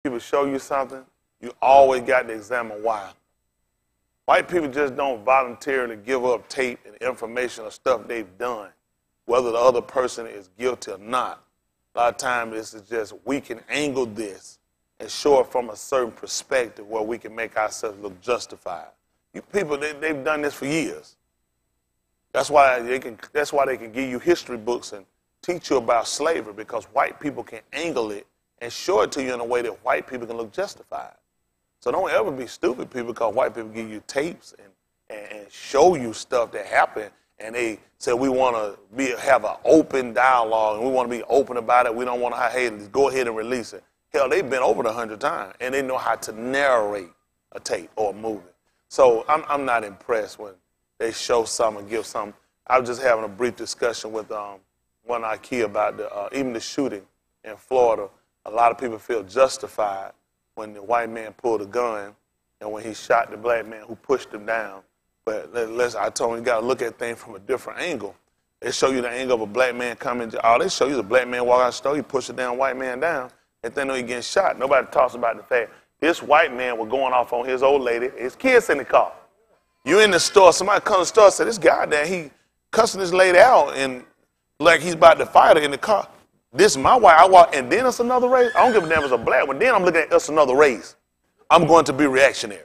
people show you something, you always got to examine why. White people just don't voluntarily give up tape and information or stuff they've done, whether the other person is guilty or not. A lot of times this is just, we can angle this and show it from a certain perspective where we can make ourselves look justified. You people, they've done this for years. That's why they can give you history books and teach you about slavery, because white people can angle it and show it to you in a way that white people can look justified. So don't ever be stupid, people, because white people give you tapes and show you stuff that happened, and they say we want to have an open dialogue and we want to be open about it. We don't want to hey, go ahead and release it. Hell, they've been over it 100 times, and they know how to narrate a tape or a movie. So I'm not impressed when they show something and give something. I was just having a brief discussion with one of our kids about even the shooting in Florida. A lot of people feel justified when the white man pulled a gun and when he shot the black man who pushed him down. But I told him you got to look at things from a different angle. They show you the angle of a black man coming. They show you the black man walk out the store, he pushed a damn white man down, and then he getting shot. Nobody talks about the fact this white man was going off on his old lady, his kids in the car. You in the store, somebody comes to the store and says, this guy there, he cussing this lady out and like he's about to fight her in the car. This is my wife. I walk, and then it's another race. I don't give a damn if it's a black one. Then I'm looking at us another race. I'm going to be reactionary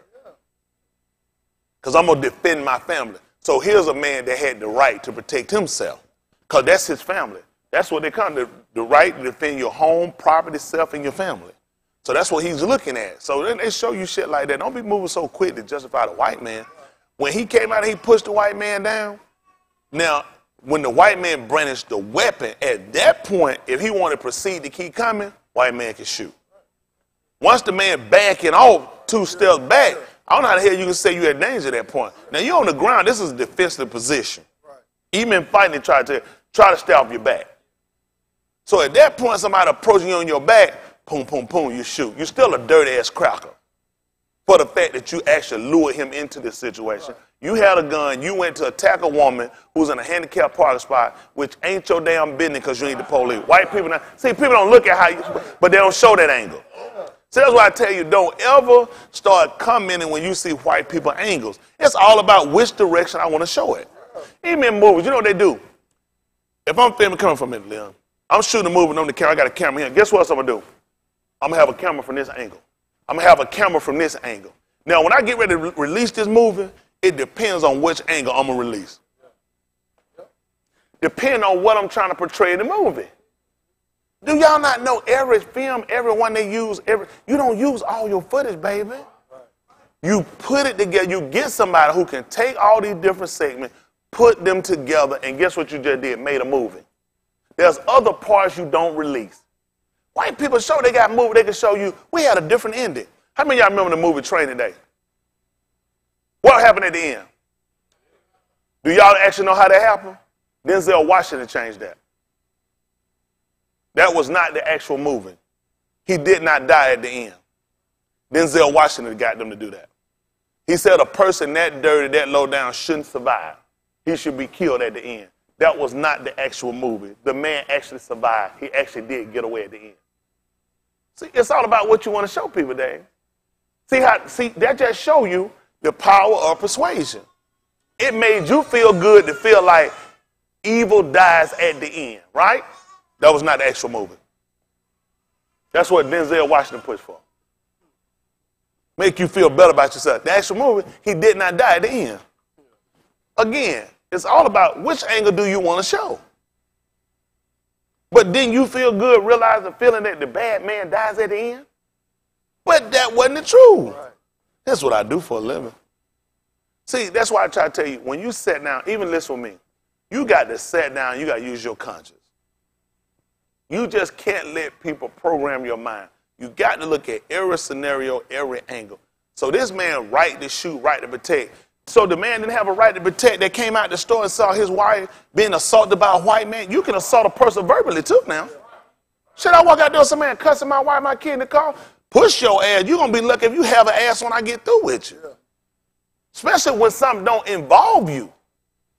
because I'm going to defend my family. So here's a man that had the right to protect himself because that's his family. That's what they come to, the right to defend your home, property, self, and your family. So that's what he's looking at. So then they show you shit like that. Don't be moving so quick to justify the white man. When he came out and he pushed the white man down, now, when the white man brandished the weapon, at that point, if he wanted to proceed to keep coming, white man can shoot. Once the man backing off 2 steps back, I don't know how the hell you can say you're at danger at that point. Now, you're on the ground. This is a defensive position. Right. Even in fighting, they try to stay off your back. So at that point, somebody approaching you on your back, boom, boom, boom, you shoot. You're still a dirty-ass cracker for the fact that you actually lured him into this situation. Right. You had a gun. You went to attack a woman who's in a handicapped parking spot, which ain't your damn business because you ain't the police. White people, people don't look at how you, but they don't show that angle. So that's why I tell you, don't ever start commenting when you see white people angles. It's all about which direction I want to show it. Even in movies, you know what they do? If I'm filming, coming from it, Leon, I'm shooting a movie on the camera, I got a camera here. Guess what else I'm going to do? I'm going to have a camera from this angle. I'm going to have a camera from this angle. Now, when I get ready to release this movie, it depends on which angle I'm going to release. Depending on what I'm trying to portray in the movie. Do y'all not know every film, everyone they use, you don't use all your footage, baby. You put it together. You get somebody who can take all these different segments, put them together, and guess what you just did? Made a movie. There's other parts you don't release. White people show they got movie, they can show you, we had a different ending. How many of y'all remember the movie Training Day? What happened at the end? Do y'all actually know how that happened? Denzel Washington changed that. That was not the actual movie. He did not die at the end. Denzel Washington got them to do that. He said a person that dirty, that low down shouldn't survive. He should be killed at the end. That was not the actual movie. The man actually survived. He actually did get away at the end. See, it's all about what you want to show people, Dave. See, that just show you the power of persuasion. It made you feel good to feel like evil dies at the end, right? That was not the actual movie. That's what Denzel Washington pushed for. Make you feel better about yourself. The actual movie, he did not die at the end. Again, it's all about which angle do you want to show. But didn't you feel good realizing, feeling that the bad man dies at the end? But that wasn't the truth. Right. That's what I do for a living. See, that's why I try to tell you, when you sit down, even listen with me, you got to sit down, you got to use your conscience. You just can't let people program your mind. You got to look at every scenario, every angle. So this man right to shoot, right to protect. So the man didn't have a right to protect that came out the store and saw his wife being assaulted by a white man. You can assault a person verbally too now. Should I walk out there with some man cussing my wife, my kid in the car? Push your ass. You're going to be lucky if you have an ass when I get through with you. Especially when something don't involve you.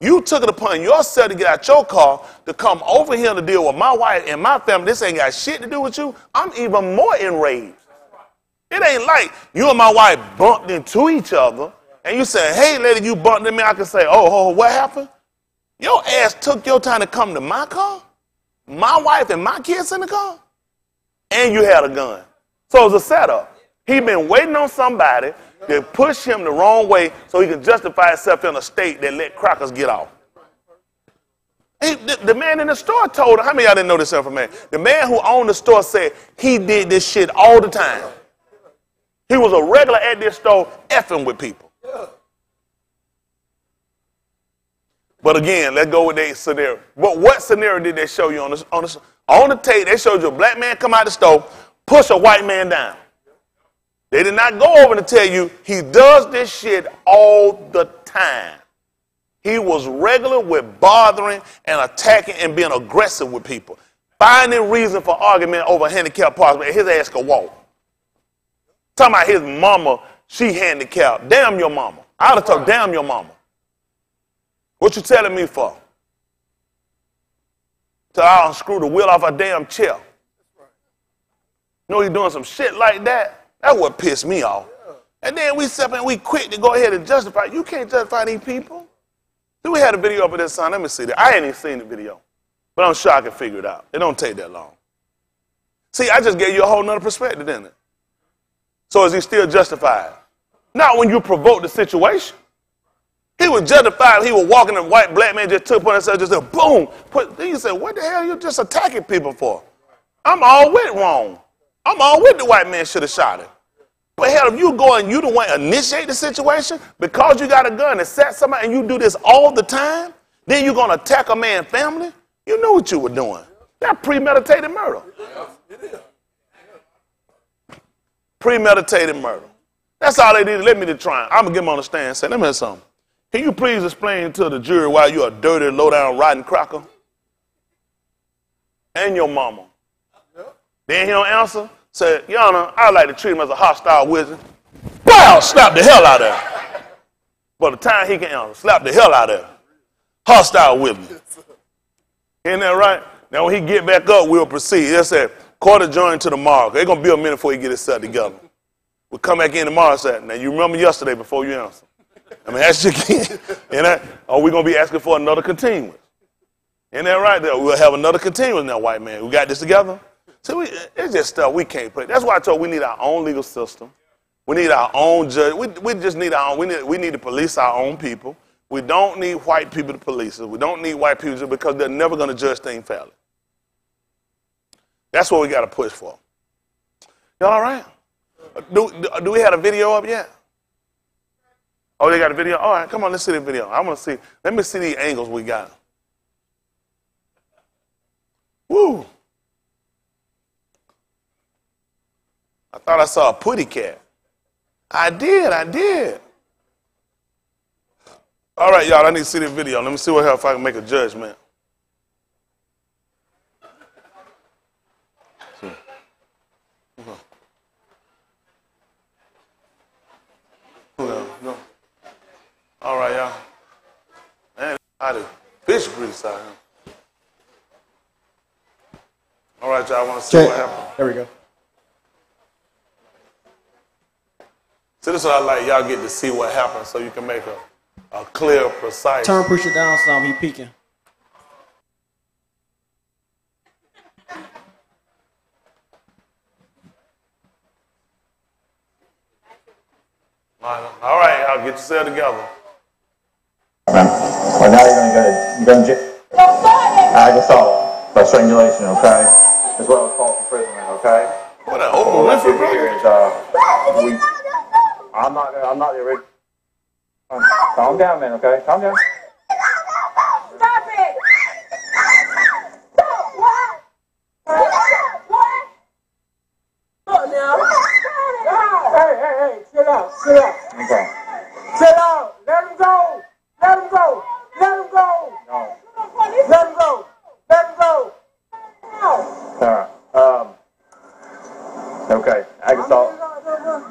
You took it upon yourself to get out your car to come over here to deal with my wife and my family. This ain't got shit to do with you. I'm even more enraged. It ain't like you and my wife bumped into each other and you say, hey, lady, you bumped into me. I can say, oh, what happened? Your ass took your time to come to my car, my wife and my kids in the car, and you had a gun. So it was a setup. He been waiting on somebody to push him the wrong way so he can justify himself in a state that let crackers get off. The man in the store told him, how many of y'all didn't know this information? The man who owned the store said he did this shit all the time. He was a regular at this store effing with people. But again, let's go with their scenario. But what scenario did they show you on the tape? They showed you a black man come out the store, push a white man down. They did not go over to tell you he does this shit all the time. He was regular with bothering and attacking and being aggressive with people. Finding reason for argument over handicapped parks, but his ass could walk. Talking about his mama, she handicapped. Damn your mama. I ought to talk, damn your mama. What you telling me for? Till I'll unscrew the wheel off a damn chair. You know you doing some shit like that? That's what pissed me off. And then we step in, we quick to go ahead and justify. You can't justify these people. Then we had a video up of this son. Let me see that. I ain't even seen the video. But I'm sure I can figure it out. It don't take that long. See, I just gave you a whole nother perspective, didn't it? So is he still justified? Not when you provoke the situation. He was justified. He was walking, and white black man just took upon himself, just said, boom. Then you said, what the hell are you just attacking people for? I'm all with wrong. I'm all with the white man should have shot him. But hell, if you go and you the one initiate the situation because you got a gun and set somebody and you do this all the time, then you're going to attack a man's family? You knew what you were doing. That's premeditated murder. Premeditated murder. That's all they did. Let me to try. I'm going to get them on the stand and say, let me hear something. Can you please explain to the jury why you're a dirty, low-down, rotten cracker? And your mama. Then he don't answer. Said, Your Honor, I'd like to treat him as a hostile wizard. Wow, slap the hell out of him. By the time he can answer, slap the hell out of him. Hostile wizard. Isn't that right? Now when he get back up, we'll proceed. They said, court adjourned to tomorrow. It's going to be a minute before he get his set together. We'll come back in tomorrow and say, now you remember yesterday before you answer. I mean, ask you again. Or we're going to be asking for another continuance. Isn't that right there? We'll have another continuance now, white man. We got this together? So it's just stuff we can't play. That's why I told you we need our own legal system. We need our own judge. We just need our own. We need to police our own people. We don't need white people to police us. We don't need white people to, because they're never going to judge things fairly. That's what we got to push for. Y'all all right? Do we have a video up yet? Oh, they got a video? All right, come on, let's see the video. I want to see. Let me see the angles we got. Woo. I thought I saw a putty cat. I did. All right, y'all, I need to see the video. Let me see if I can make a judgment. No. All right, y'all. Man, out of fish grease out here. All right, y'all, I want to see what happened. There we go. So this is what I like. Y'all get to see what happened so you can make a clear, precise. Turn, push it down some. He peeking. All right, y'all get yourself together. Well, now you're going to jail. Ag assault by strangulation, okay? As well as false imprisonment, okay? What an open window, bro. I'm not the original. Calm down, man, okay? Calm down. Stop it! Stop! What? What? Look now. Hey, sit out. Okay. Sit out. Let him go. No. Alright. Okay. Ag assault.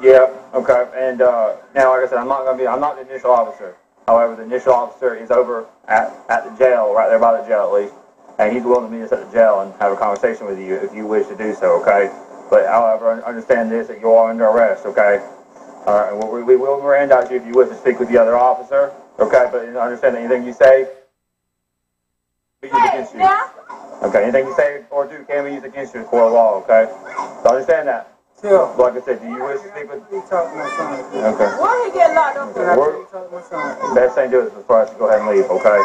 Yeah, okay. And now, like I said, I'm not the initial officer. However, the initial officer is over at the jail, right there by the jail at least. And he's willing to meet us at the jail and have a conversation with you if you wish to do so, okay? But however, understand this, that you are under arrest, okay? All right, well, we will Mirandize you if you wish to speak with the other officer, okay? But understand that anything you say be used against you. Okay, anything you say or do can be used against you in court of law, okay? So understand that. Sure. Like I said, do you wish to speak with... Talk to my son. Okay. Why he get locked up? Can I talk to my son? Best thing to do is for us to go ahead and leave, okay?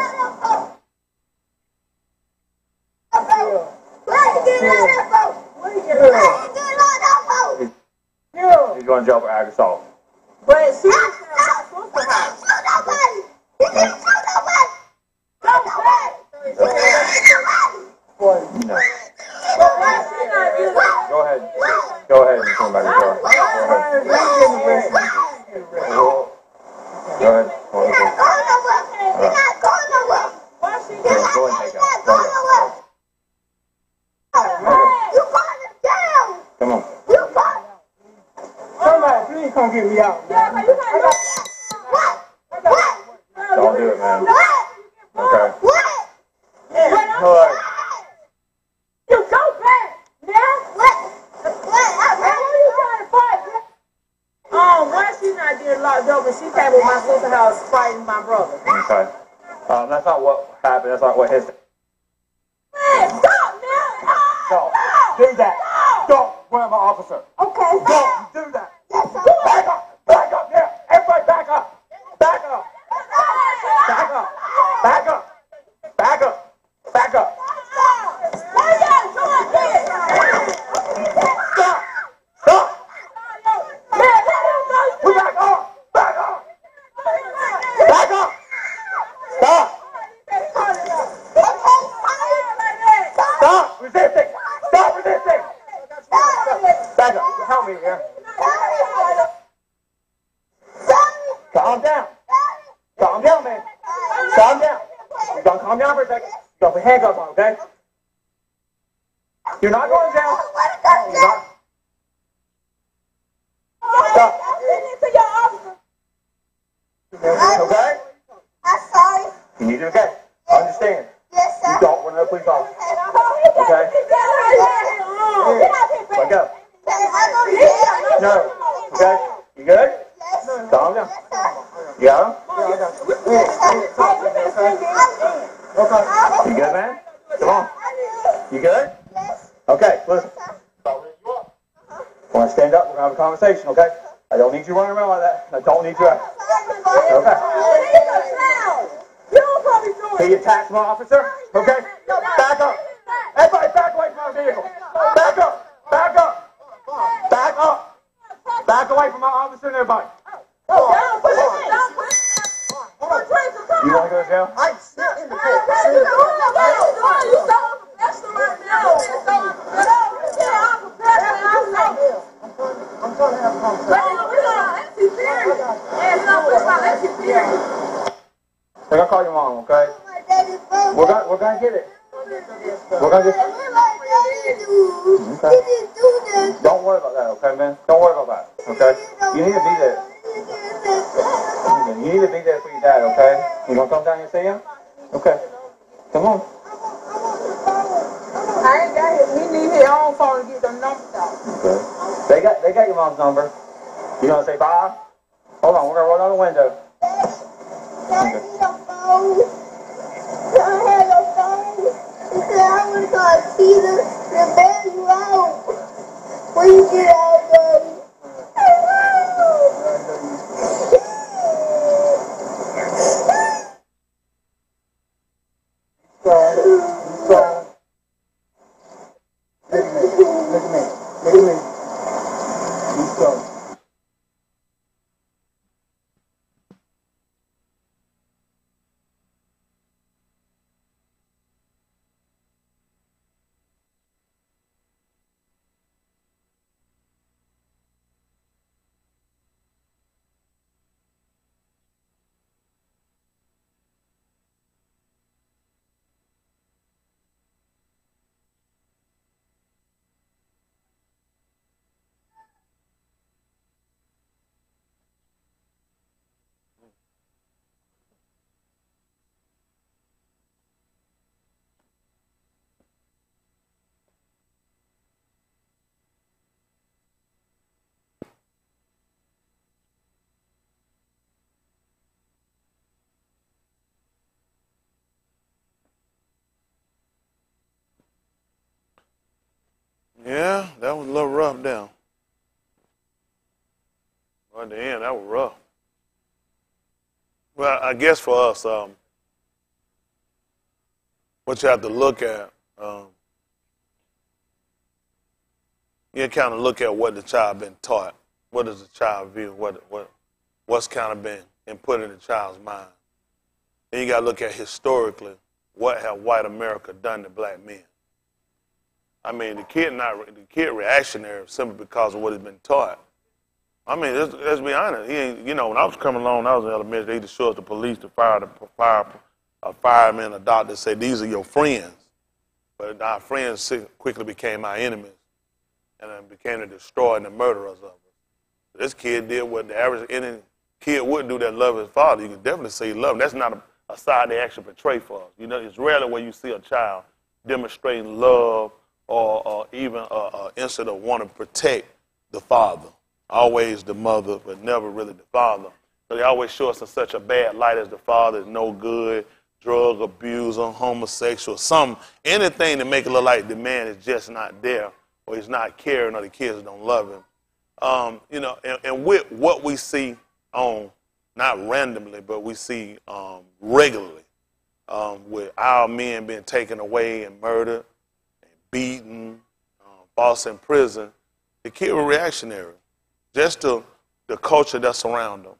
He's going to jail for ag assault. But she was at my sister's house. No. Go ahead. Go ahead and come back to the car. Go ahead. Go ahead. Go ahead and take out. Go ahead. Come on. Somebody, please come get me out. Don't do it, man. Okay. All right. You go back. Now? What? Why you trying to fight? Why she not getting locked up and she came with my sister's house fighting my brother? Okay. That's not what happened. That's not what his... Man, stop now! Don't do that. Don't. Where my officer? Okay. Don't do that. Yes, Back up. Back up. Yeah. Everybody back up. Back up. Back up. Back up. Back up. Back up. Why y'all doing this? Stop. Stop. Man, let him go. We back up. Back up. Back up. Stop. Stop resisting. Stop resisting. Back up. Help me here. Calm down. Calm down, man. Calm down. You're going to calm down for a second. You're going to put handcuffs on, okay? You're not going down. You're not. Stop. Okay? I'm sorry. You need to, okay? Understand. Yes, sir. You don't want another police officer. Okay. Wake up. No. No. Okay? You good? Yes. Calm down. Yes, sir. You got him? Okay. You good, man? Come on. You good? Yes. Okay, listen. Want to stand up? We're going to have a conversation, okay? I don't need you running around like that. I don't need you. Okay. He attacked my officer. Okay? Back up. Everybody back away from my vehicle. Back up. Back up. Back up. Back away from my officer and everybody. You want to go to jail? I'm still in the court. I'm trying to have a conversation. They're going to call your mom, okay? We're gonna get it. We're gonna get... Okay. Don't worry about that, okay, man? Don't worry about that, okay? You need to be there. You need to be there for your dad, okay? You gonna come down here and see him? Okay. Come on. I ain't got his. He need his own phone to get the numbers out. Okay. They got your mom's number. You gonna say bye? Hold on, we're gonna roll down the window. When you get out, Daddy. Look at me. Be strong. Yeah, that was a little rough down. At the end, that was rough. Well, I guess for us, what you have to look at, you kind of look at what the child been taught. What does the child view? What's kind of been input in the child's mind? Then you got to look at historically, what have white America done to black men? I mean, the kid reactionary simply because of what he's been taught. I mean, let's be honest. He ain't, you know, when I was coming along, I was in elementary, they used to show us the police, a fireman, a doctor, say, these are your friends. But our friends quickly became our enemies and then became the destroyer and the murderers of us. This kid did what the average any kid would do that love his father. You can definitely say he loved him. That's not a side they actually portray for us. You know, it's rarely where you see a child demonstrating love or even an instant of wanting to protect the father. Always the mother, but never really the father. So they always show us in such a bad light as the father is no good, drug abuser, homosexual, anything to make it look like the man is just not there, or he's not caring, or the kids don't love him. You know, and with what we see on, not randomly, but we see regularly, with our men being taken away and murdered, and beaten, false in prison, the kid was reactionary. Just to the culture that's around them.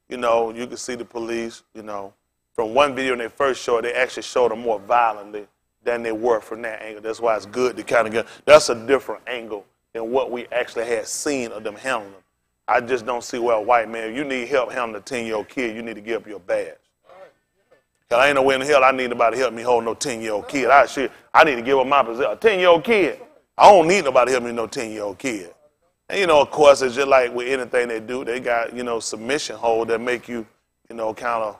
You know, you can see the police, you know, from one video when they first showed, they actually showed them more violently than they were from that angle. That's why it's good to kind of get, that's a different angle than what we actually had seen of them handling them. I just don't see where a white man, if you need help handling a 10-year-old kid, you need to give up your badge. Because I ain't no way in the hell I need nobody to help me hold no 10-year-old kid. I need to give up my position. A 10-year-old kid, I don't need nobody to help me no 10-year-old kid. And, you know, of course, it's just like with anything they do, they got, you know, submission hold that make you, you know, kind of,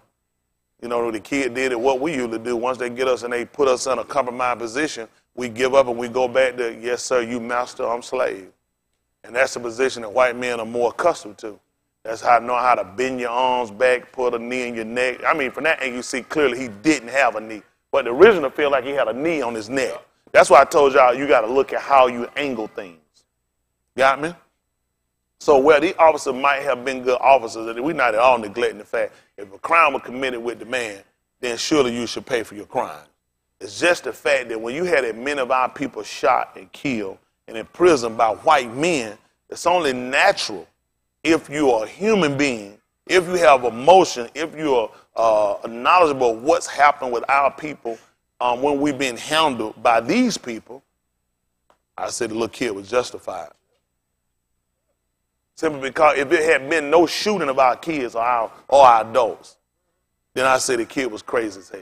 you know, the kid did it, what we usually do. Once they get us and they put us in a compromised position, we give up and we go back to, yes, sir, you master, I'm slave. And that's the position that white men are more accustomed to. That's how I know how to bend your arms back, put a knee in your neck. I mean, from that angle, you see clearly he didn't have a knee. But the original feel like he had a knee on his neck. That's why I told y'all you got to look at how you angle things. Got me? So where these officers might have been good officers, we're not at all neglecting the fact if a crime was committed with the man, then surely you should pay for your crime. It's just the fact that when you had that many of our people shot and killed and imprisoned by white men, it's only natural if you are a human being, if you have emotion, if you are knowledgeable of what's happened with our people when we've been handled by these people, I said the little kid was justified. Simply because if it had been no shooting of our kids or our adults, then I say the kid was crazy as hell.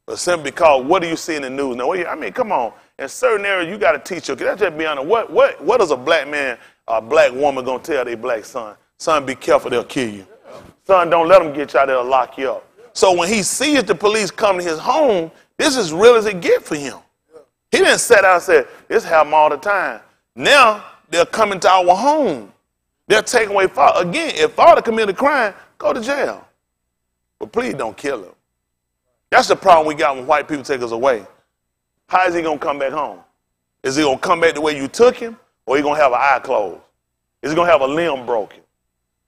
But simply because what do you see in the news now? I mean, come on. In certain areas, you got to teach your kids. Let's just be honest. What is a black man or a black woman going to tell their black son? Son, be careful, they'll kill you. Son, don't let them get you out there, they'll lock you up. So when he sees the police come to his home, this is as real as it get for him. He didn't sit down and say, this happens all the time. Now they're coming to our home. They're taking away father. Again, if father committed a crime, go to jail. But please don't kill him. That's the problem we got when white people take us away. How is he going to come back home? Is he going to come back the way you took him, or is he going to have an eye closed? Is he going to have a limb broken?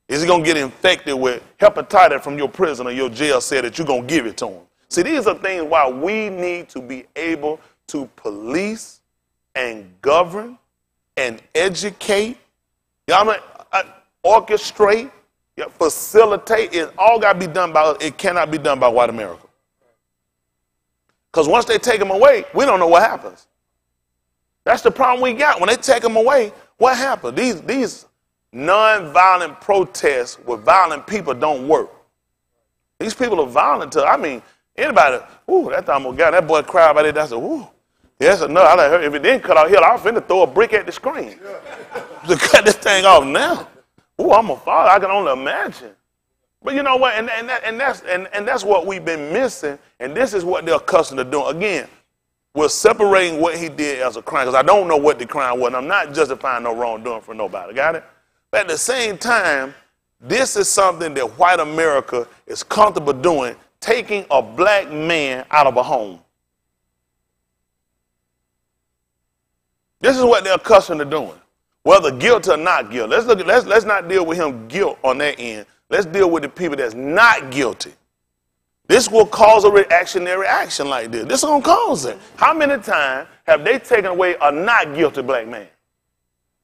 Is he going to get infected with hepatitis from your prison or your jail cell that you're going to give it to him? See, these are things why we need to be able to police and govern and educate. You know what I mean? Orchestrate, facilitate. It all got to be done by us. It cannot be done by white America. Because once they take them away, we don't know what happens. That's the problem we got. When they take them away, what happens? These non-violent protests with violent people don't work. These people are violent to, I mean, anybody, that time that boy cried about it. I said, yes or no. I heard if it didn't cut out here, I was finna throw a brick at the screen. To cut this thing off now. I'm a father. I can only imagine. But you know what? And that's what we've been missing. And this is what they're accustomed to doing. Again, we're separating what he did as a crime, because I don't know what the crime was. And I'm not justifying no wrongdoing for nobody. Got it? But at the same time, this is something that white America is comfortable doing, taking a black man out of a home. This is what they're accustomed to doing, whether guilty or not guilty. Let's not deal with him guilt on that end. Let's deal with the people that's not guilty. This will cause a reactionary action like this. This is going to cause it. How many times have they taken away a not guilty black man?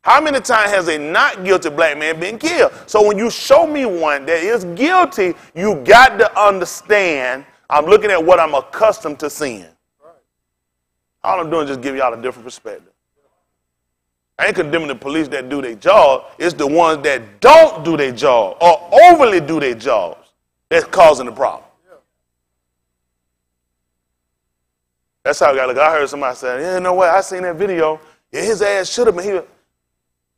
How many times has a not guilty black man been killed? So when you show me one that is guilty, you got to understand I'm looking at what I'm accustomed to seeing. All I'm doing is just give y'all a different perspective. I ain't condemning the police that do their job. It's the ones that don't do their job or overly do their jobs that's causing the problem. That's how I got to look. I heard somebody say, yeah, you know what? I seen that video. Yeah, his ass should have been here.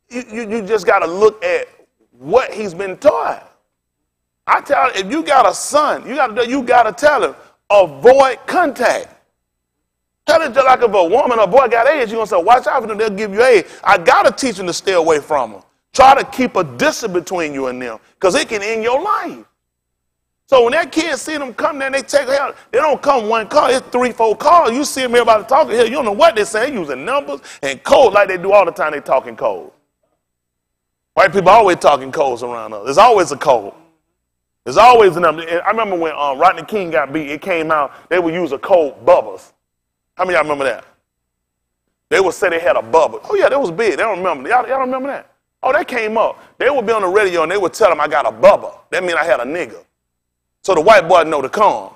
You just got to look at what he's been taught. I tell you, if you got a son, you got to tell him, avoid contact. Tell it just like if a woman or boy got AIDS, you're going to say, watch out for them, they'll give you AIDS. I got to teach them to stay away from them. Try to keep a distance between you and them because it can end your life. So when that kid see them come there, they take out, they don't come one call, it's 3, 4 calls. You see them everybody talking here, you don't know what they're saying, using numbers and code like they do all the time, they talking code. White people always talking codes around us. There's always a code. There's always a number. I remember when Rodney King got beat, it came out, they would use a code, Bubba's. How many of y'all remember that? They would say they had a bubble. Oh, yeah, that was big. They don't remember. Y'all don't remember that? Oh, that came up. They would be on the radio and they would tell them I got a bubba. That means I had a nigga. So the white boys know to come.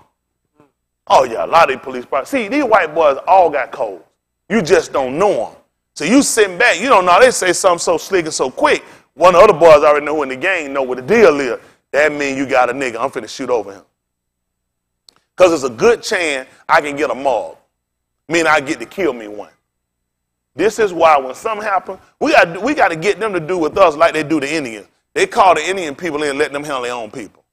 Oh, yeah, a lot of these police. See, these white boys all got codes. You just don't know them. So you sitting back, you don't know. They say something so slick and so quick. One of the other boys already know who in the gang know what the deal is. That means you got a nigga. I'm finna shoot over him. Because there's a good chance I can get a mob. Meaning I get to kill me one. This is why when something happens, we got to get them to do with us like they do the Indians. They call the Indian people in and let them handle their own people.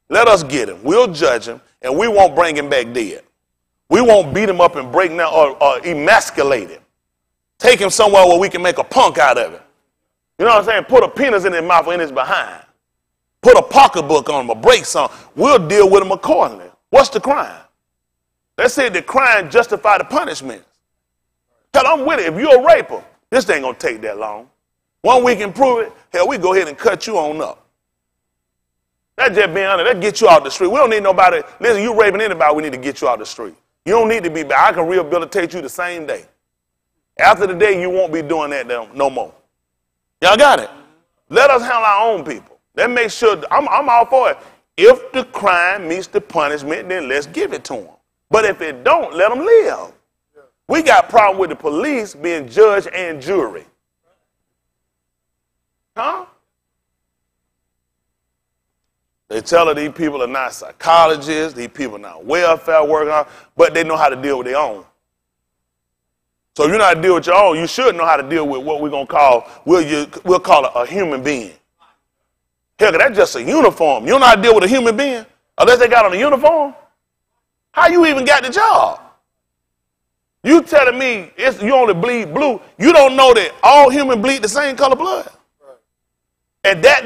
Let us get him. We'll judge him, and we won't bring him back dead. We won't beat him up and break him down or emasculate him. Take him somewhere where we can make a punk out of it. You know what I'm saying? Put a penis in his mouth or in his behind. Put a pocketbook on him or break something. We'll deal with him accordingly. What's the crime? Let's say the crime justify the punishment. Hell, I'm with it. If you're a raper, this ain't going to take that long. 1 week and prove it, hell, we go ahead and cut you on up. That just being honest, that get you out the street. We don't need nobody. Listen, you raping anybody, we need to get you out the street. You don't need to be back. I can rehabilitate you the same day. After the day, you won't be doing that no more. Y'all got it? Let us handle our own people. That makes sure, I'm all for it. If the crime meets the punishment, then let's give it to them. But if it don't, let them live. We got a problem with the police being judge and jury. Huh? They tell her these people are not psychologists, these people are not welfare workers, but they know how to deal with their own. So if you know how to deal with your own, you should know how to deal with what we're going to call, we'll call it a human being. Hell, that's just a uniform. You don't know how to deal with a human being unless they got on a uniform? How you even got the job? You telling me you only bleed blue. You don't know that all humans bleed the same color blood. Right. And that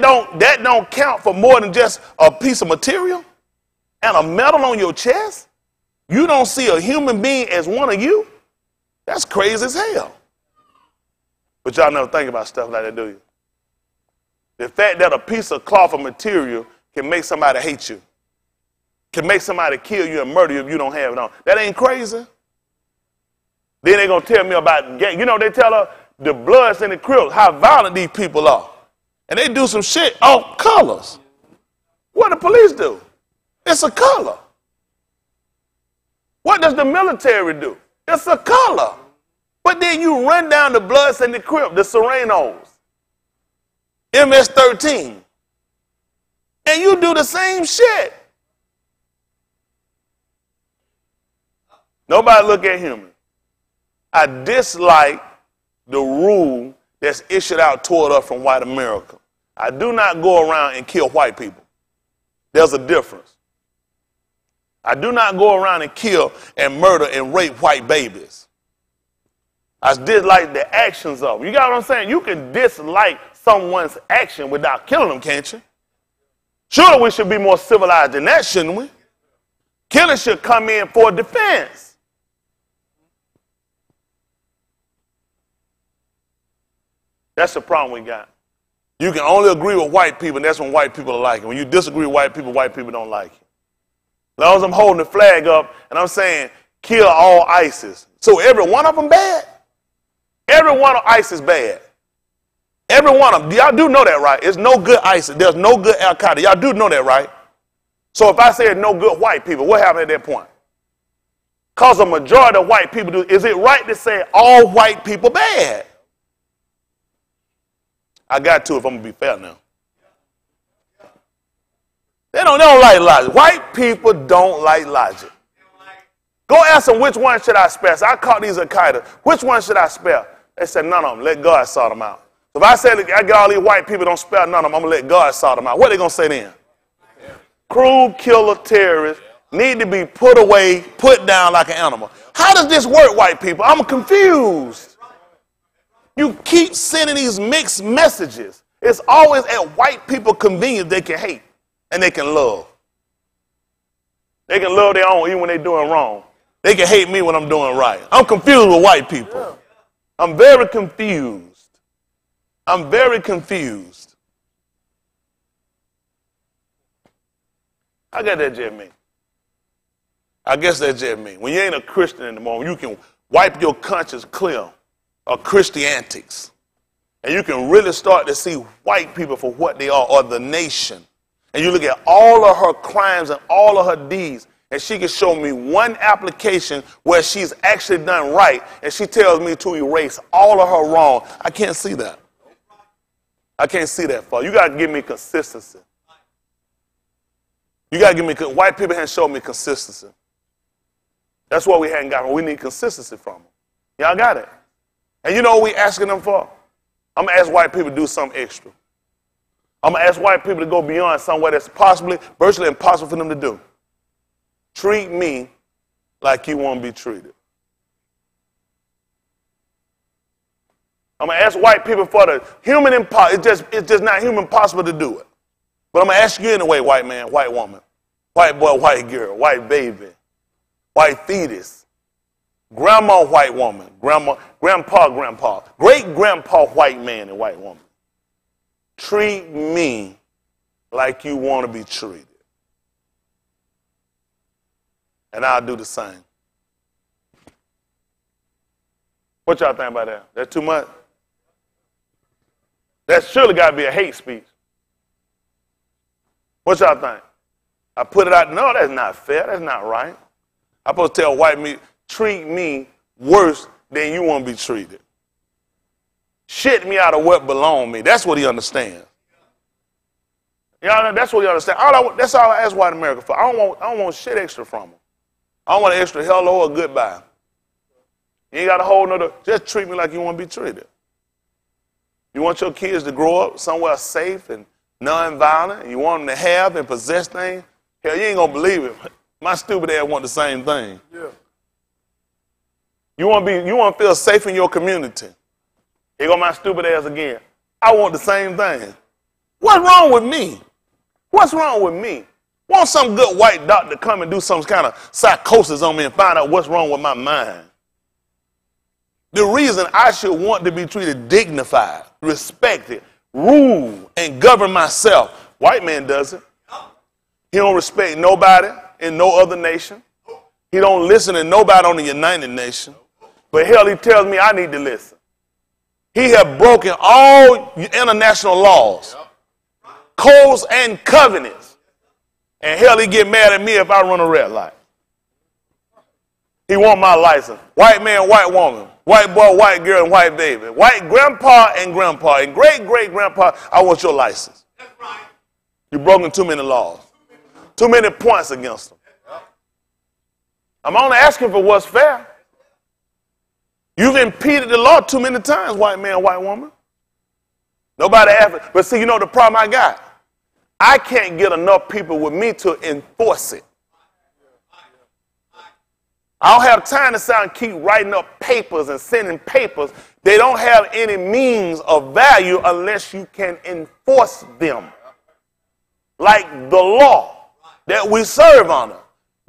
don't count for more than just a piece of material and a medal on your chest. You don't see a human being as one of you. That's crazy as hell. But y'all never think about stuff like that, do you? The fact that a piece of cloth or material can make somebody hate you, can make somebody kill you and murder you if you don't have it on. That ain't crazy. Then they're going to tell me about gang. You know, they tell us the Bloods and the Crips, how violent these people are. And they do some shit off colors. What do the police do? It's a color. What does the military do? It's a color. But then you run down the Bloods and the Crips, the Serenos, MS-13, and you do the same shit. Nobody look at humans. I dislike the rule that's issued out toward us from white America. I do not go around and kill white people. There's a difference. I do not go around and kill and murder and rape white babies. I dislike the actions of them. You got what I'm saying? You can dislike someone's action without killing them, can't you? Surely we should be more civilized than that, shouldn't we? Killing should come in for defense. That's the problem we got. You can only agree with white people, and that's when white people like it. When you disagree with white people don't like it. As long as I'm holding the flag up and I'm saying, kill all ISIS. So every one of them bad? Every one of ISIS bad. Every one of them. Y'all do know that, right? It's no good ISIS. There's no good Al-Qaeda. Y'all do know that, right? So if I said no good white people, what happened at that point? Because a majority of white people do. Is it right to say all white people bad? I got to if I'm going to be fair now. They don't like logic. White people don't like logic. Go ask them which one should I spare. So I caught these Al-Qaeda. Which one should I spare? They said none of them. Let God sort them out. So if I say I get all these white people, don't spare none of them, I'm going to let God sort them out. What are they going to say then? Cruel killer terrorists need to be put away, put down like an animal. How does this work, white people? I'm confused. You keep sending these mixed messages. It's always at white people convenience they can hate and they can love. They can love their own even when they're doing wrong. They can hate me when I'm doing right. I'm confused with white people. I'm very confused. I'm very confused. I got that just me. I guess that's just me. When you ain't a Christian anymore, you can wipe your conscience clear of Christiantics. And you can really start to see white people for what they are, or the nation. And you look at all of her crimes and all of her deeds, and she can show me one application where she's actually done right, and she tells me to erase all of her wrong. I can't see that. I can't see that far. You got to give me consistency. You got to give me, white people haven't shown me consistency. That's what we hadn't got. We need consistency from them. Y'all got it. And you know what we asking them for? I'm going to ask white people to do something extra. I'm going to ask white people to go beyond somewhere that's virtually impossible for them to do. Treat me like you want to be treated. I'm going to ask white people for the human impossible. It's just not human possible to do it. But I'm going to ask you anyway, white man, white woman, white boy, white girl, white baby, white fetus, grandma, white woman, grandpa, great-grandpa, white man and white woman. Treat me like you want to be treated. And I'll do the same. What y'all think about that? That's too much? That surely got to be a hate speech. What y'all think? I put it out. No, that's not fair. That's not right. I'm supposed to tell white me, treat me worse than you want to be treated. Shit me out of what belong me. That's what he understands. Y'all know, that's what he understands. That's all I ask white America for. I don't want shit extra from them. I don't want an extra hello or goodbye. You ain't got a whole nother. Just treat me like you want to be treated. You want your kids to grow up somewhere safe and non-violent, and you want them to have and possess things. Hell, you ain't gonna believe it. My stupid ass want the same thing. Yeah. You want to feel safe in your community. Here go my stupid ass again. I want the same thing. What's wrong with me? What's wrong with me? Want some good white doctor to come and do some kind of psychosis on me and find out what's wrong with my mind. The reason I should want to be treated dignified, respected, rule, and govern myself. White man doesn't. He don't respect nobody in no other nation. He don't listen to nobody on the United Nations. But hell, he tells me I need to listen. He have broken all international laws, codes, and covenants. And hell, he get mad at me if I run a red light. He want my license. White man, white woman. White boy, white girl, and white baby. White grandpa and great-great-grandpa, I want your license. That's right. You've broken too many laws. Too many points against them. I'm only asking for what's fair. You've impeded the law too many times, white man, white woman. Nobody asked. But see, you know the problem I got? I can't get enough people with me to enforce it. I don't have time to sit and keep writing up papers and sending papers. They don't have any means of value unless you can enforce them. Like the law that we serve under.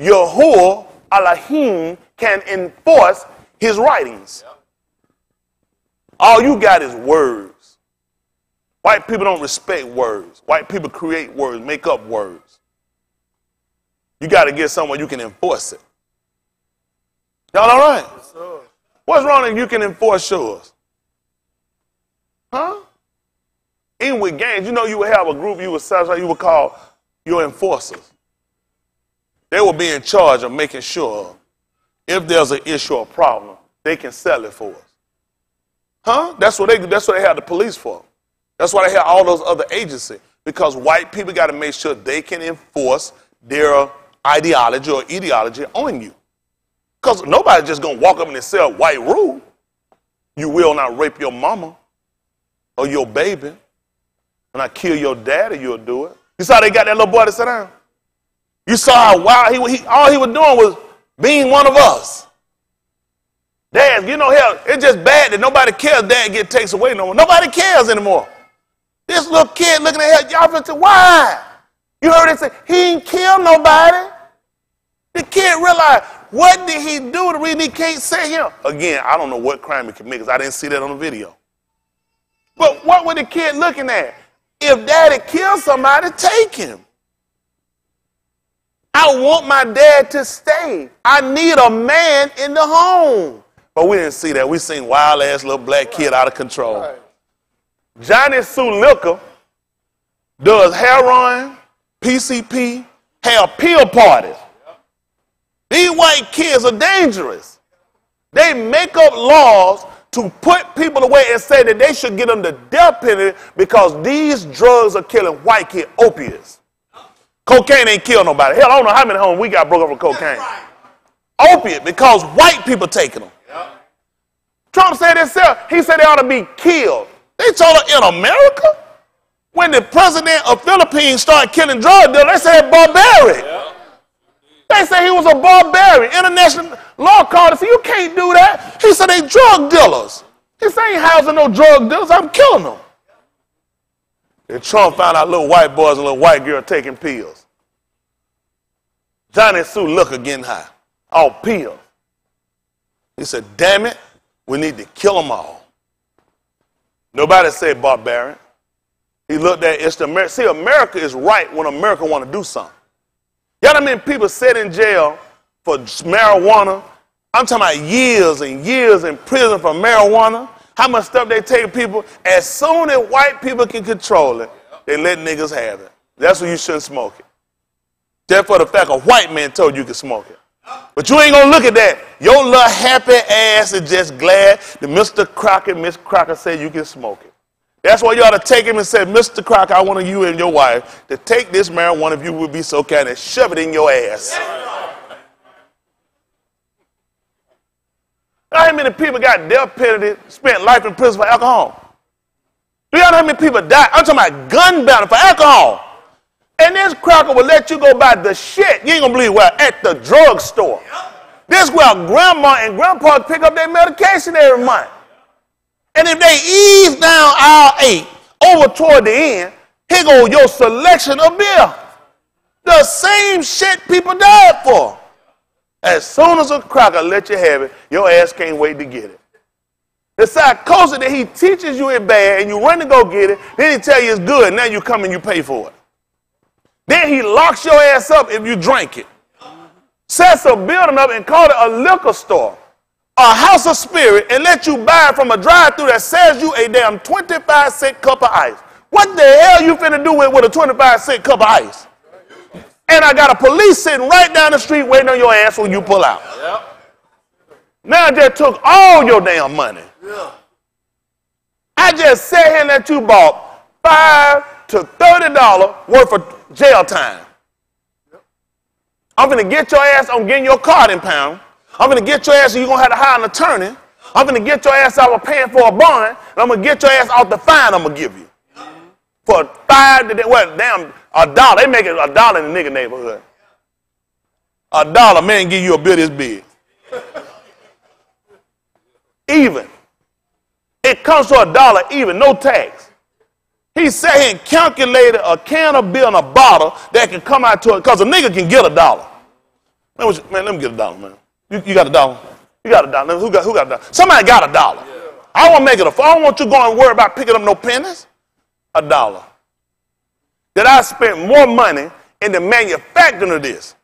Yahuwah Elohim can enforce his writings. All you got is words. White people don't respect words. White people create words, make up words. You got to get somewhere you can enforce it. Y'all all right? Yes, sir. What's wrong if you can enforce yours? Huh? Even with gangs, you know you would have a group you would call your enforcers. They will be in charge of making sure if there's an issue or problem, they can settle it for us. Huh? That's what they have the police for. That's why they have all those other agencies. Because white people got to make sure they can enforce their ideology or ideology on you. Because nobody's just going to walk up and say a white rule. You will not rape your mama or your baby. When I kill your daddy, you'll do it. You saw they got that little boy to sit down? You saw how wild all he was doing was being one of us. Dad, you know, hell, it's just bad that nobody cares dad get takes away no more. Nobody cares anymore. This little kid looking at y'all and say, why? You heard it say, he ain't killed nobody. The kid realized, what did he do to really can't say him? Again, I don't know what crime he committed because I didn't see that on the video. But what was the kid looking at? If daddy killed somebody, take him. I want my dad to stay. I need a man in the home. But we didn't see that. We seen wild-ass little black kid out of control. Right. Johnny Sue Liquor does heroin, PCP, have pill parties. These white kids are dangerous. They make up laws to put people away and say that they should get them the death penalty because these drugs are killing white kids, opiates. Cocaine ain't kill nobody. Hell, I don't know how many homes we got broke up with cocaine. Right. Opiate, because white people taking them. Yep. Trump said himself, he said they ought to be killed. They told her in America, when the president of Philippines started killing drug dealers, they said barbaric. Yep. They said he was a barbarian. International law called and said, you can't do that. He said they drug dealers. He said, I ain't housing no drug dealers, I'm killing them. And Trump found out little white boys and little white girls taking pills. Johnny Sue Liquor getting high. All pills. He said, damn it, we need to kill them all. Nobody said barbarian. He looked at it's the America. See, America is right when America want to do something. Y'all know how many people sit in jail for marijuana? I'm talking about years and years in prison for marijuana. How much stuff they take people. As soon as white people can control it, they let niggas have it. That's why you shouldn't smoke it. Just for the fact a white man told you could smoke it. But you ain't gonna look at that. Your little happy ass is just glad that Mr. Crocker, Miss Crocker said you can smoke it. That's why you ought to take him and say, Mr. Crocker, I want you and your wife to take this marijuana if you would be so kind and shove it in your ass. How many people got death penalty, spent life in prison for alcohol? Do y'all know how many people died? I'm talking about gun battle for alcohol. And this cracker will let you go buy the shit. You ain't gonna believe where? At the drugstore. This where grandma and grandpa pick up their medication every month. And if they ease down aisle 8 over toward the end, here go your selection of beer. The same shit people died for. As soon as a cracker let you have it, your ass can't wait to get it. The psychosis that he teaches you is bad and you run to go get it, then he tell you it's good, now you come and you pay for it. Then he locks your ass up if you drink it. Sets a building up and call it a liquor store, a house of spirit, and let you buy it from a drive-thru that sells you a damn 25-cent cup of ice. What the hell you finna do with a 25-cent cup of ice? And I got a police sitting right down the street waiting on your ass when you pull out. Yep. Now I just took all your damn money. Yeah. I just sat here and let you bought $5 to $30 worth of jail time. Yep. I'm going to get your ass on getting your card impounded. I'm going to get your ass and you're going to have to hire an attorney. I'm going to get your ass out of paying for a bond. And I'm going to get your ass out the fine I'm going to give you. For $5 to, well, damn, $1. They make it $1 in the nigga neighborhood. $1, man, give you a bill this big. Even. It comes to $1 even, no tax. He said he calculated a can of beer and a bottle that can come out to it, because a nigga can get $1. Man, let me get $1, man. You got $1? You got $1. Who got $1? Somebody got $1. I don't want to make it I don't want you going and worry about picking up no pennies. $1. That I spent more money in the manufacturing of this.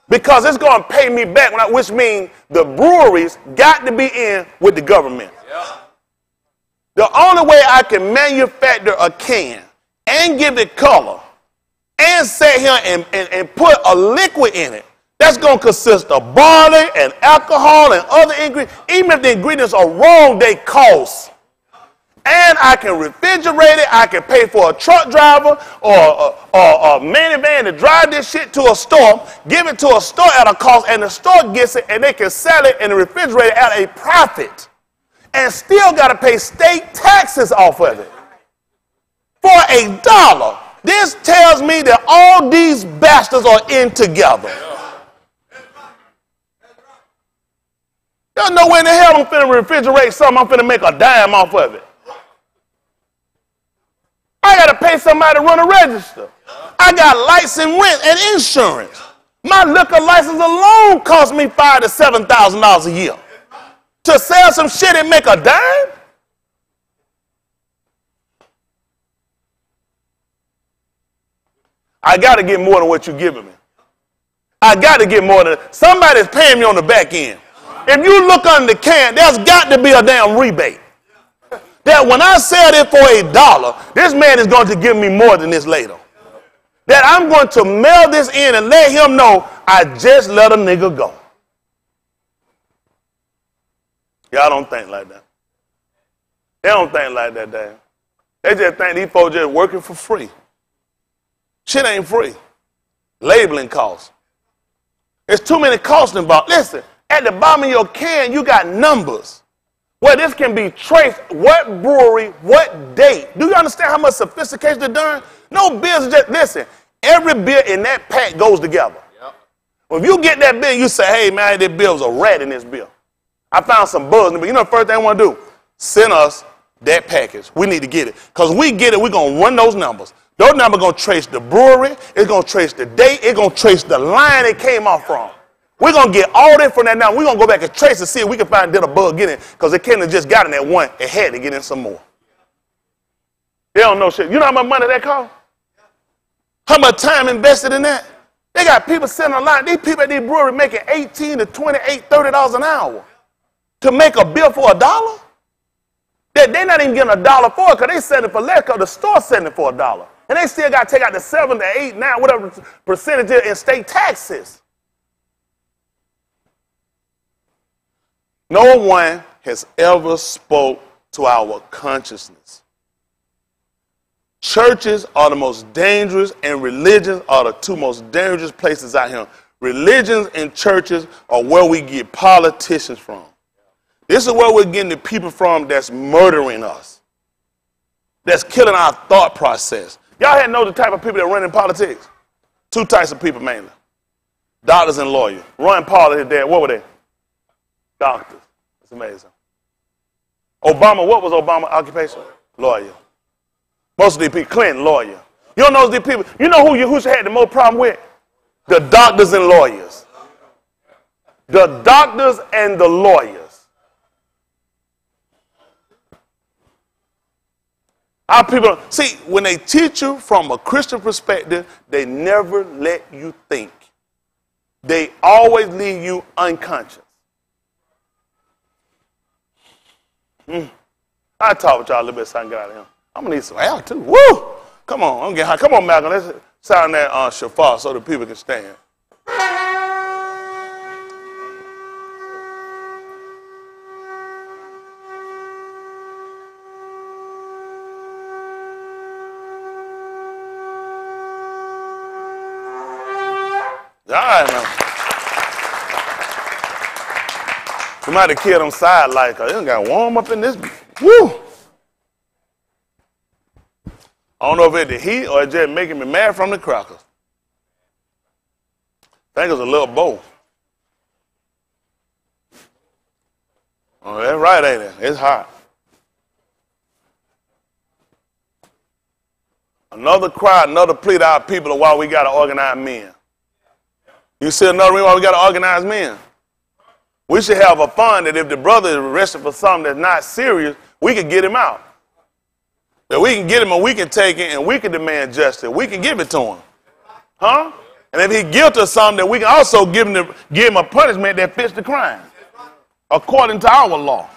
Because it's going to pay me back, which means the breweries got to be in with the government. Yeah. The only way I can manufacture a can and give it color and sit here and put a liquid in it, that's going to consist of barley and alcohol and other ingredients. Even if the ingredients are wrong, they cost. And I can refrigerate it. I can pay for a truck driver or a minivan to drive this shit to a store, give it to a store at a cost, and the store gets it, and they can sell it in the refrigerator at a profit. And still got to pay state taxes off of it. For $1. This tells me that all these bastards are in together. There's no way in the hell I'm finna refrigerate something, I'm finna make a dime off of it. I got to pay somebody to run a register. I got lights and rent and insurance. My liquor license alone cost me $5,000 to $7,000 a year. To sell some shit and make a dime? I got to get more than what you're giving me. I got to get more than somebody's paying me on the back end. If you look under the can, there's got to be a damn rebate. That when I sell it for $1, this man is going to give me more than this later. That I'm going to mail this in and let him know I just let a nigga go. Y'all don't think like that. They don't think like that, damn. They just think these folks just working for free. Shit ain't free. Labeling costs. There's too many costs involved. Listen, at the bottom of your can, you got numbers. Where this can be traced, what brewery, what date. Do you understand how much sophistication they're done? No beers are just, listen, every beer in that pack goes together. Yep. When you get that beer, you say, hey, man, this beer was a rat in this beer. I found some buzz in the beer. You know the first thing I want to do? Send us that package. We need to get it. Because we get it, we're going to run those numbers. Those numbers are going to trace the brewery. It's going to trace the date. It's going to trace the line it came off from. We're going to get all that from that now. We're going to go back and trace and see if we can find did a bug get in. Because they can't have just got in that one. It had to get in some more. They don't know shit. You know how much money that cost? How much time invested in that? They got people sitting on line. These people at these breweries making $18 to $28, $30 an hour to make a bill for $1? They're not even getting $1 for it because they selling it for less because the store's selling it for $1. And they still got to take out the 7 to 8, 9, whatever percentage in state taxes. No one has ever spoke to our consciousness. Churches are the most dangerous and religions are the two most dangerous places out here. Religions and churches are where we get politicians from. This is where we're getting the people from that's murdering us, that's killing our thought process. Y'all had know the type of people that run in politics? Two types of people mainly. Doctors and lawyers. Ron Paul and his dad, what were they? Doctors. It's amazing. Obama, what was Obama's occupation? Lawyer. Most of these people, Clinton, lawyer. You don't know these people. You know who had the most problem with? The doctors and lawyers. The doctors and the lawyers. Our people, see, when they teach you from a Christian perspective, they never let you think. They always leave you unconscious. I'll talk with y'all a little bit so I can get out of here. I'm going to need some air too. Woo! Come on, I'm getting high. Come on, Malcolm. Let's sound that shofar so the people can stand. All right, man. Somebody killed them side lights because they got warm up in this. Woo! I don't know if it's the heat or it's just making me mad from the crackers. I think it's a little both. Oh, that's right, ain't it? It's hot. Another cry, another plea to our people of why we got to organize men. You see another reason why we got to organize men? We should have a fund that if the brother is arrested for something that's not serious, we could get him out. That we can get him and we can take it and we can demand justice. We can give it to him. Huh? And if he's guilty of something, that we can also give him a punishment that fits the crime according to our law.